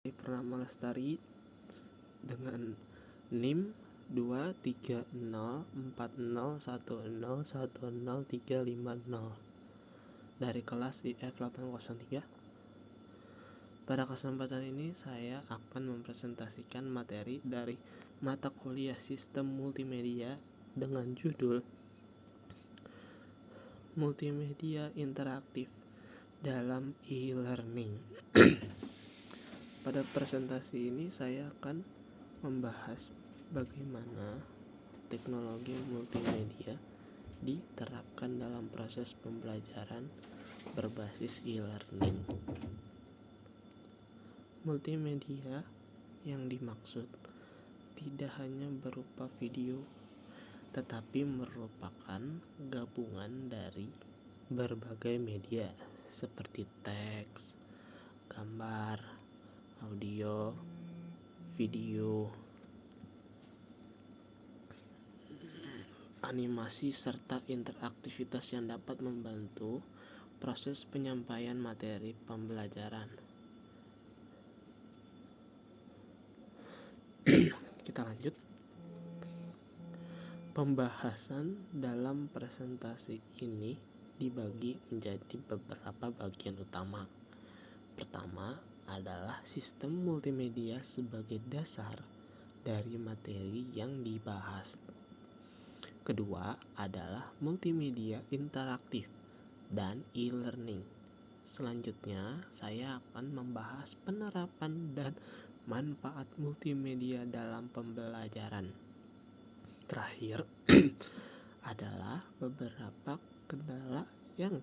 Purnama Lestari dengan NIM 2304010103050 dari kelas IF 803. Pada kesempatan ini saya akan mempresentasikan materi dari mata kuliah Sistem Multimedia dengan judul Multimedia Interaktif dalam e-learning. Pada presentasi ini saya akan membahas bagaimana teknologi multimedia diterapkan dalam proses pembelajaran berbasis e-learning. Multimedia yang dimaksud tidak hanya berupa video, tetapi merupakan gabungan dari berbagai media seperti teks, gambar, audio, video, animasi, serta interaktivitas yang dapat membantu proses penyampaian materi pembelajaran. Kita lanjut. Pembahasan dalam presentasi ini dibagi menjadi beberapa bagian utama. Pertama adalah sistem multimedia sebagai dasar dari materi yang dibahas. Kedua adalah multimedia interaktif dan e-learning. Selanjutnya, saya akan membahas penerapan dan manfaat multimedia dalam pembelajaran. Terakhir adalah beberapa kendala yang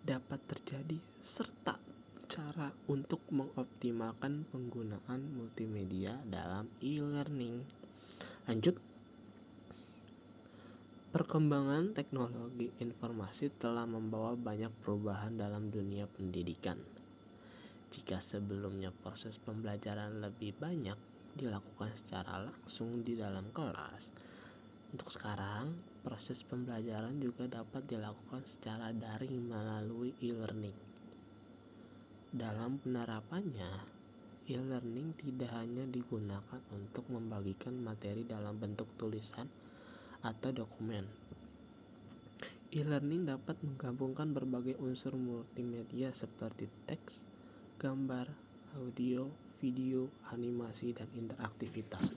dapat terjadi serta cara untuk mengoptimalkan penggunaan multimedia dalam e-learning. Lanjut. Perkembangan teknologi informasi telah membawa banyak perubahan dalam dunia pendidikan. Jika sebelumnya proses pembelajaran lebih banyak dilakukan secara langsung di dalam kelas, untuk sekarang proses pembelajaran juga dapat dilakukan secara daring melalui e-learning. Dalam penerapannya, e-learning tidak hanya digunakan untuk membagikan materi dalam bentuk tulisan atau dokumen. E-learning dapat menggabungkan berbagai unsur multimedia seperti teks, gambar, audio, video, animasi, dan interaktivitas.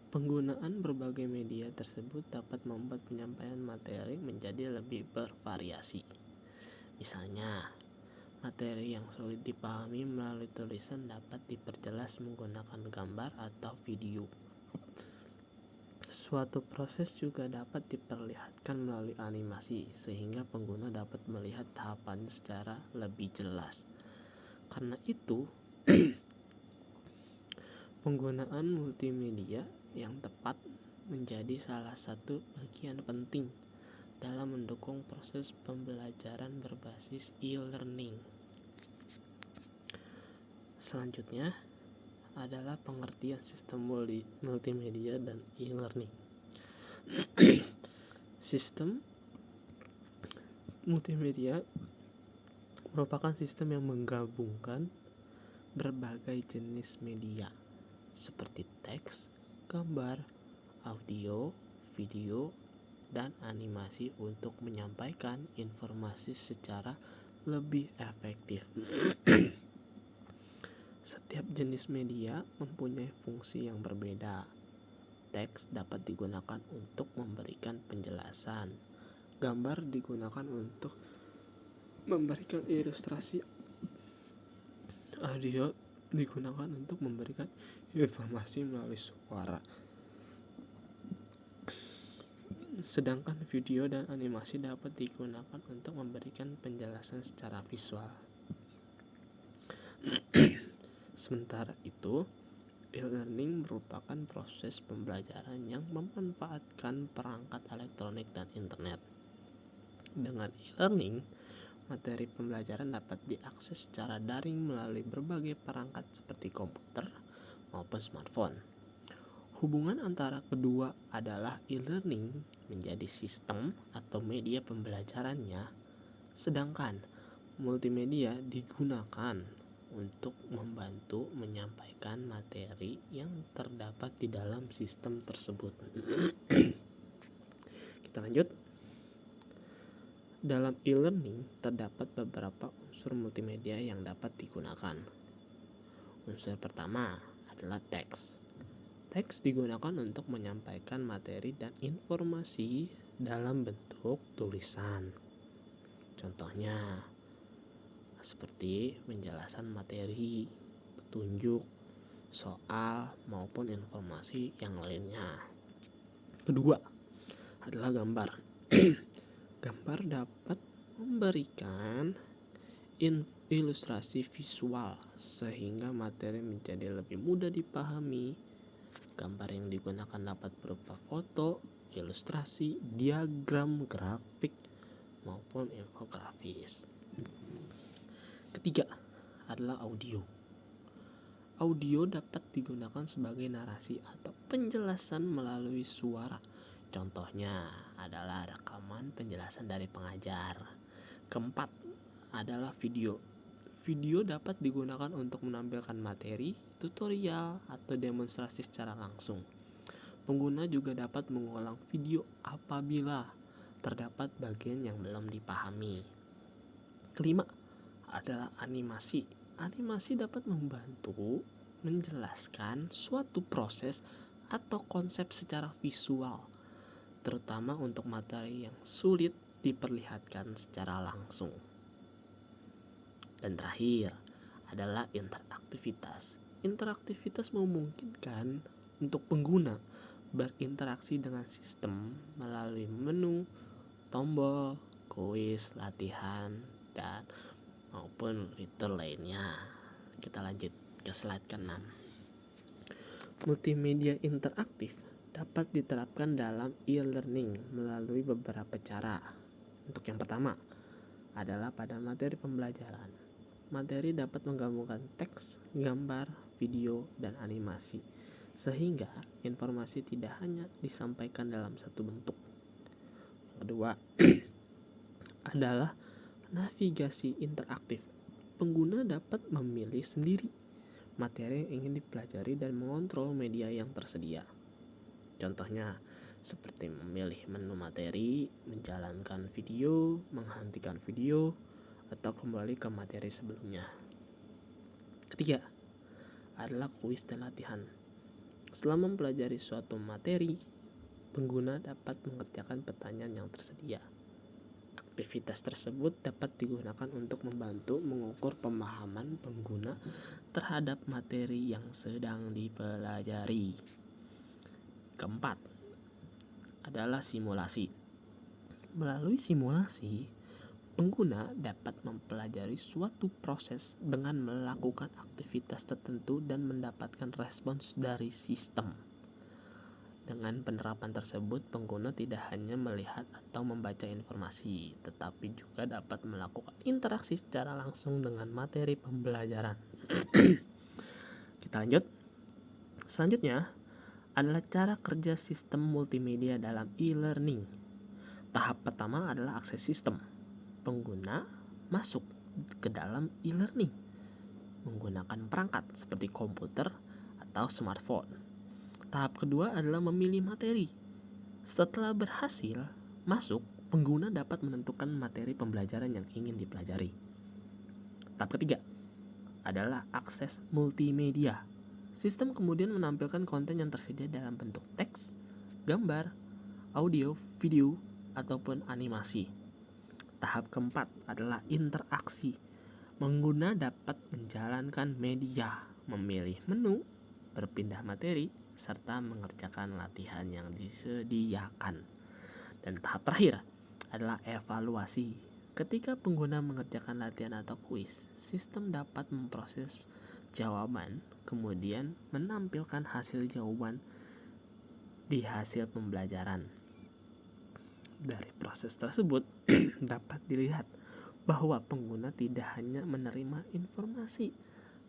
Penggunaan berbagai media tersebut dapat membuat penyampaian materi menjadi lebih bervariasi. Misalnya, materi yang sulit dipahami melalui tulisan dapat diperjelas menggunakan gambar atau video. Suatu proses juga dapat diperlihatkan melalui animasi, sehingga pengguna dapat melihat tahapannya secara lebih jelas. Karena itu, penggunaan multimedia yang tepat menjadi salah satu bagian penting dalam mendukung proses pembelajaran berbasis e-learning. Selanjutnya adalah pengertian sistem multimedia dan e-learning. Sistem multimedia merupakan sistem yang menggabungkan berbagai jenis media seperti teks, gambar, audio, video, dan animasi untuk menyampaikan informasi secara lebih efektif. Setiap jenis media mempunyai fungsi yang berbeda. Teks dapat digunakan untuk memberikan penjelasan. Gambar digunakan untuk memberikan ilustrasi. Audio digunakan untuk memberikan informasi melalui suara. Sedangkan video dan animasi dapat digunakan untuk memberikan penjelasan secara visual. Sementara itu, e-learning merupakan proses pembelajaran yang memanfaatkan perangkat elektronik dan internet. Dengan e-learning, materi pembelajaran dapat diakses secara daring melalui berbagai perangkat seperti komputer maupun smartphone. Hubungan antara kedua adalah e-learning menjadi sistem atau media pembelajarannya, sedangkan multimedia digunakan untuk membantu menyampaikan materi yang terdapat di dalam sistem tersebut. Kita lanjut. Dalam e-learning terdapat beberapa unsur multimedia yang dapat digunakan. Unsur pertama adalah teks. Teks digunakan untuk menyampaikan materi dan informasi dalam bentuk tulisan. Contohnya seperti penjelasan materi, petunjuk, soal, maupun informasi yang lainnya. Kedua adalah gambar. Gambar dapat memberikan ilustrasi visual sehingga materi menjadi lebih mudah dipahami. Gambar yang digunakan dapat berupa foto, ilustrasi, diagram, grafik, maupun infografis. Ketiga adalah audio. Audio dapat digunakan sebagai narasi atau penjelasan melalui suara. Contohnya adalah rekaman penjelasan dari pengajar. Keempat adalah video. Video dapat digunakan untuk menampilkan materi, tutorial, atau demonstrasi secara langsung. Pengguna juga dapat mengulang video apabila terdapat bagian yang belum dipahami. Kelima adalah animasi. Animasi dapat membantu menjelaskan suatu proses atau konsep secara visual, terutama untuk materi yang sulit diperlihatkan secara langsung. Dan terakhir adalah interaktivitas. Interaktivitas memungkinkan untuk pengguna berinteraksi dengan sistem melalui menu, tombol, kuis, latihan, dan maupun fitur lainnya. Kita lanjut ke slide ke-6. Multimedia interaktif dapat diterapkan dalam e-learning melalui beberapa cara. Untuk yang pertama adalah pada materi pembelajaran. Materi dapat menggabungkan teks, gambar, video, dan animasi, sehingga informasi tidak hanya disampaikan dalam satu bentuk. Yang kedua adalah navigasi interaktif. Pengguna dapat memilih sendiri materi yang ingin dipelajari dan mengontrol media yang tersedia. Contohnya seperti memilih menu materi, menjalankan video, menghentikan video, atau kembali ke materi sebelumnya. Ketiga adalah kuis dan latihan. Setelah mempelajari suatu materi, pengguna dapat mengerjakan pertanyaan yang tersedia. Aktivitas tersebut dapat digunakan untuk membantu mengukur pemahaman pengguna terhadap materi yang sedang dipelajari. Keempat adalah simulasi. Melalui simulasi, pengguna dapat mempelajari suatu proses dengan melakukan aktivitas tertentu dan mendapatkan respons dari sistem. Dengan penerapan tersebut, pengguna tidak hanya melihat atau membaca informasi, tetapi juga dapat melakukan interaksi secara langsung dengan materi pembelajaran. Kita lanjut. Selanjutnya adalah cara kerja sistem multimedia dalam e-learning. Tahap pertama adalah akses sistem. Pengguna masuk ke dalam e-learning menggunakan perangkat seperti komputer atau smartphone. Tahap kedua adalah memilih materi. Setelah berhasil masuk, pengguna dapat menentukan materi pembelajaran yang ingin dipelajari. Tahap ketiga adalah akses multimedia. Sistem kemudian menampilkan konten yang tersedia dalam bentuk teks, gambar, audio, video, ataupun animasi. Tahap keempat adalah interaksi. Pengguna dapat menjalankan media, memilih menu, berpindah materi, serta mengerjakan latihan yang disediakan. Dan tahap terakhir adalah evaluasi. Ketika pengguna mengerjakan latihan atau kuis, sistem dapat memproses jawaban, kemudian menampilkan hasil jawaban di hasil pembelajaran. Dari proses tersebut dapat dilihat bahwa pengguna tidak hanya menerima informasi,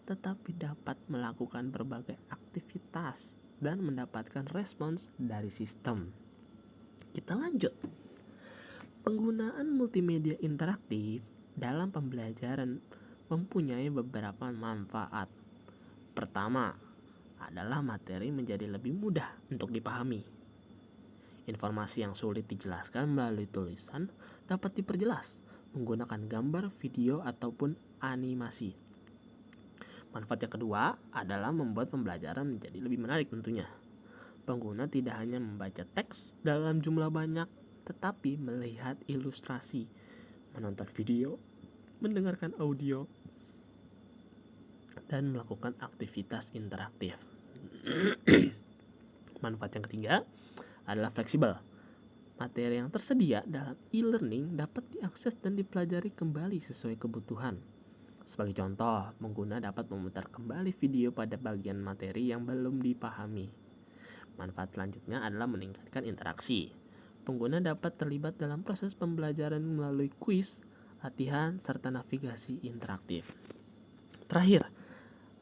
tetapi dapat melakukan berbagai aktivitas dan mendapatkan respons dari sistem. Kita lanjut. Penggunaan multimedia interaktif dalam pembelajaran mempunyai beberapa manfaat. Pertama adalah materi menjadi lebih mudah untuk dipahami. Informasi yang sulit dijelaskan melalui tulisan dapat diperjelas menggunakan gambar, video, ataupun animasi. Manfaat yang kedua adalah membuat pembelajaran menjadi lebih menarik tentunya. Pengguna tidak hanya membaca teks dalam jumlah banyak, tetapi melihat ilustrasi, menonton video, mendengarkan audio, dan melakukan aktivitas interaktif. Manfaat yang ketiga adalah fleksibel. Materi yang tersedia dalam e-learning dapat diakses dan dipelajari kembali sesuai kebutuhan. Sebagai contoh, pengguna dapat memutar kembali video pada bagian materi yang belum dipahami. Manfaat selanjutnya adalah meningkatkan interaksi. Pengguna dapat terlibat dalam proses pembelajaran melalui kuis, latihan, serta navigasi interaktif. Terakhir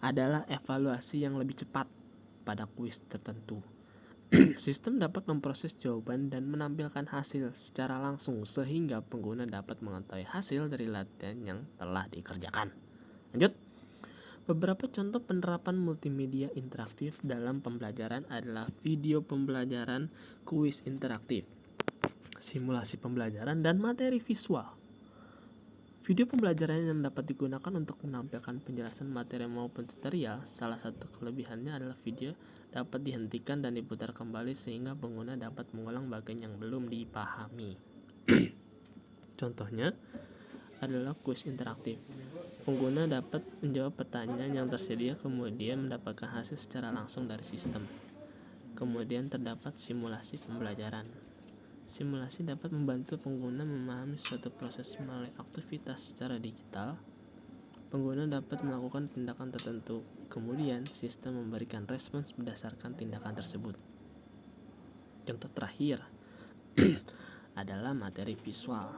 adalah evaluasi yang lebih cepat pada kuis tertentu. Sistem dapat memproses jawaban dan menampilkan hasil secara langsung sehingga pengguna dapat mengetahui hasil dari latihan yang telah dikerjakan. Lanjut. Beberapa contoh penerapan multimedia interaktif dalam pembelajaran adalah video pembelajaran, kuis interaktif, simulasi pembelajaran, dan materi visual. Video pembelajaran yang dapat digunakan untuk menampilkan penjelasan materi maupun tutorial. Salah satu kelebihannya adalah video dapat dihentikan dan diputar kembali sehingga pengguna dapat mengulang bagian yang belum dipahami. Contohnya adalah kuis interaktif. Pengguna dapat menjawab pertanyaan yang tersedia kemudian mendapatkan hasil secara langsung dari sistem. Kemudian terdapat simulasi pembelajaran. Simulasi dapat membantu pengguna memahami suatu proses melalui aktivitas secara digital. Pengguna dapat melakukan tindakan tertentu, kemudian sistem memberikan respons berdasarkan tindakan tersebut. Contoh terakhir adalah materi visual.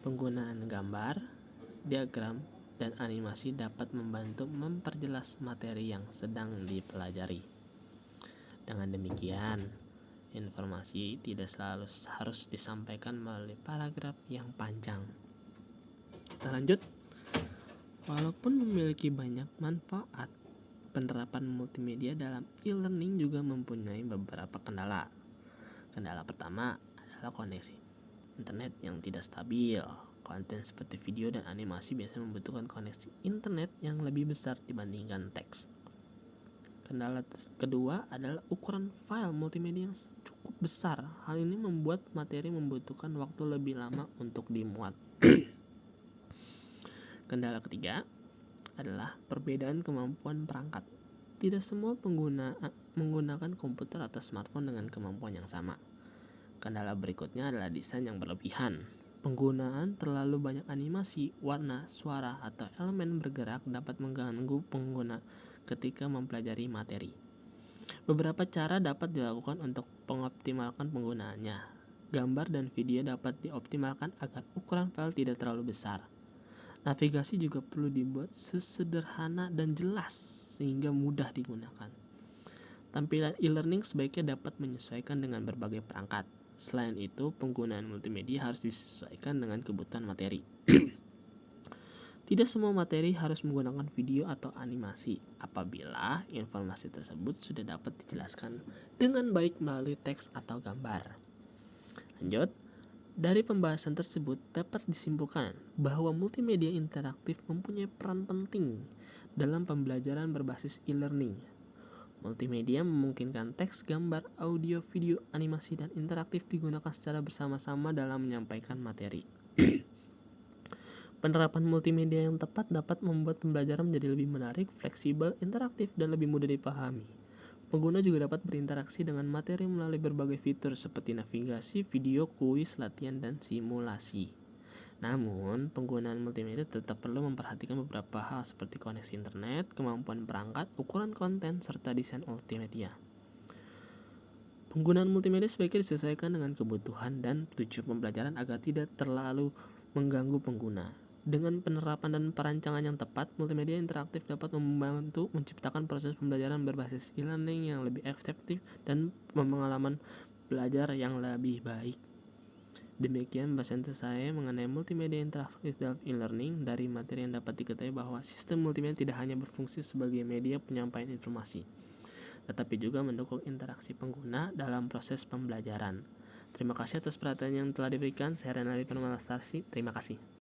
Penggunaan gambar, diagram, dan animasi dapat membantu memperjelas materi yang sedang dipelajari. Dengan demikian, informasi tidak selalu harus disampaikan melalui paragraf yang panjang. Kita lanjut. Walaupun memiliki banyak manfaat, penerapan multimedia dalam e-learning juga mempunyai beberapa kendala. Kendala pertama adalah koneksi internet yang tidak stabil. Konten seperti video dan animasi biasanya membutuhkan koneksi internet yang lebih besar dibandingkan teks. Kendala kedua adalah ukuran file multimedia yang cukup besar. Hal ini membuat materi membutuhkan waktu lebih lama untuk dimuat. Kendala ketiga adalah perbedaan kemampuan perangkat. Tidak semua pengguna menggunakan komputer atau smartphone dengan kemampuan yang sama. Kendala berikutnya adalah desain yang berlebihan. Penggunaan terlalu banyak animasi, warna, suara, atau elemen bergerak dapat mengganggu pengguna ketika mempelajari materi. Beberapa cara dapat dilakukan untuk mengoptimalkan penggunaannya. Gambar dan video dapat dioptimalkan agar ukuran file tidak terlalu besar. Navigasi juga perlu dibuat sesederhana dan jelas sehingga mudah digunakan. Tampilan e-learning sebaiknya dapat menyesuaikan dengan berbagai perangkat. Selain itu, penggunaan multimedia harus disesuaikan dengan kebutuhan materi. Tidak semua materi harus menggunakan video atau animasi apabila informasi tersebut sudah dapat dijelaskan dengan baik melalui teks atau gambar. Lanjut, dari pembahasan tersebut dapat disimpulkan bahwa multimedia interaktif mempunyai peran penting dalam pembelajaran berbasis e-learning. Multimedia memungkinkan teks, gambar, audio, video, animasi, dan interaktif digunakan secara bersama-sama dalam menyampaikan materi. Penerapan multimedia yang tepat dapat membuat pembelajaran menjadi lebih menarik, fleksibel, interaktif, dan lebih mudah dipahami. Pengguna juga dapat berinteraksi dengan materi melalui berbagai fitur seperti navigasi, video, kuis, latihan, dan simulasi. Namun, penggunaan multimedia tetap perlu memperhatikan beberapa hal seperti koneksi internet, kemampuan perangkat, ukuran konten, serta desain multimedia. Penggunaan multimedia sebaiknya disesuaikan dengan kebutuhan dan tujuan pembelajaran agar tidak terlalu mengganggu pengguna. Dengan penerapan dan perancangan yang tepat, multimedia interaktif dapat membantu menciptakan proses pembelajaran berbasis e-learning yang lebih efektif dan pengalaman belajar yang lebih baik. Demikian bahasa saya mengenai multimedia interaktif e-learning. Dari materi yang dapat diketahui bahwa sistem multimedia tidak hanya berfungsi sebagai media penyampaian informasi, tetapi juga mendukung interaksi pengguna dalam proses pembelajaran. Terima kasih atas perhatian yang telah diberikan. Saya Renaldi Permalasarsi. Terima kasih.